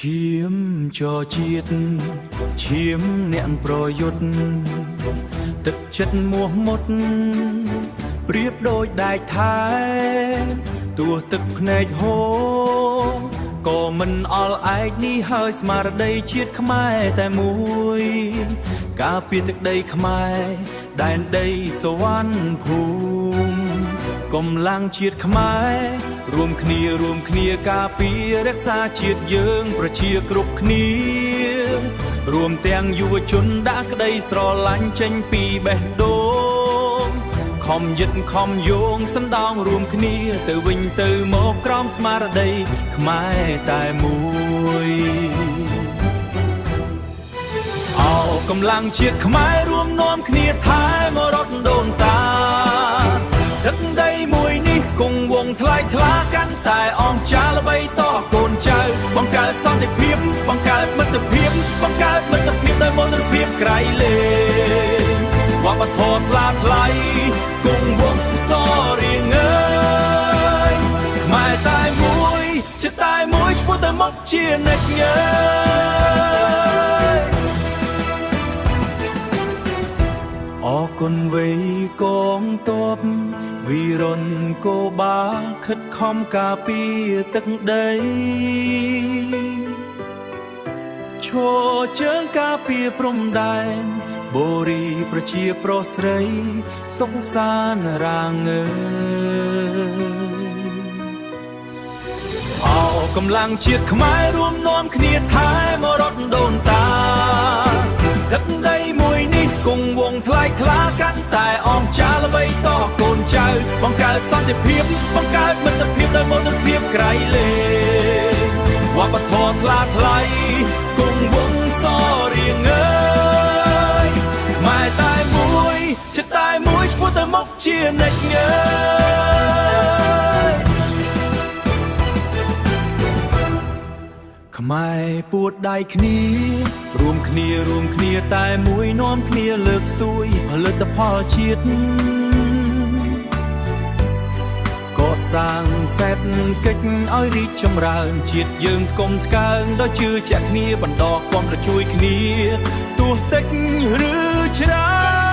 ឈាមចជាតិឈាមអ្នកប្រយុទ្ធទឹកចិត្តមោះមុតប្រៀបដូចដែកថែទោះទឹកភ្នែកហូរក៏មិនអល់ឯកនេះហើយស្មារតីជាតិខ្មែរតែមួយការពារទឹកដីខ្មែរដែនដីសវណ្ណភូមិកម្លាំងជាតិខ្មែររួមគ្នាការពាររក្សាជាតិយើងប្រជាគ្រប់គ្នារួមទាំងយុវជនដាក់ក្តីស្រឡាញ់ចេញពីបេះដូងខំយឹតខំយោងសណ្ដោងរួមគ្នាទៅវិញទៅមកក្រោមស្មារតីខ្មែរតែមួយអោកម្លាំងជាតិខ្មែររួមនាំគ្នាថែមរតដូនតាទឹកដីមួយនេះគង់វង្សថ្លៃថ្លាកាន់តែអង្ចាល្បីតកូនចៅបង្កើតសន្តិភាពបង្កើតមិត្តភាពបង្កើតមិត្តភាពដោយមន្តភាពក្រៃលែងវប្បធម៌ថ្លាថ្លៃគង់វង្សសរៀងអើយខ្មែរតែមួយចិត្តតែមួយឆ្ពោះទៅមុខជានិច្ចញើអរគុណវ័យកងទ័ពវីរុនកោបាខិតខំការពារទឹកដីឈរជើងការពារព្រំដែនបូរីប្រជាប្រុសស្រីសុខសាន្តរាងអើយអោកម្លាំងជាតិខ្មែររួមនាំគ្នាថែមរតដូនតាទឹកដីមួយនេះគង់វង្សថ្លៃថ្លាកាន់តែអង្ចាល្បីតកូនចៅបង្កើតសន្តិភាពបង្កើតមិត្តភាពដោយមន្តភាពក្រៃលែងវប្បធម៌ថ្លាថ្លៃគង់វង្សសរៀងអើយខ្មែរតែមួយចិត្តតែមួយឆ្ពោះទៅមុខជានិច្ចញើខ្មែរពួតដៃគ្នារួមគ្នាតែមួយនាំគ្នាលើកស្ទួយផលិតផលជាតិកសាងសេដ្ឋកិច្ចឲ្យរីកចម្រើនជាតិយើងថ្កុំថ្កើងដោយជឿជាក់គ្នាបន្តគាំទ្រជួយគ្នាទោះតិចឬច្រើន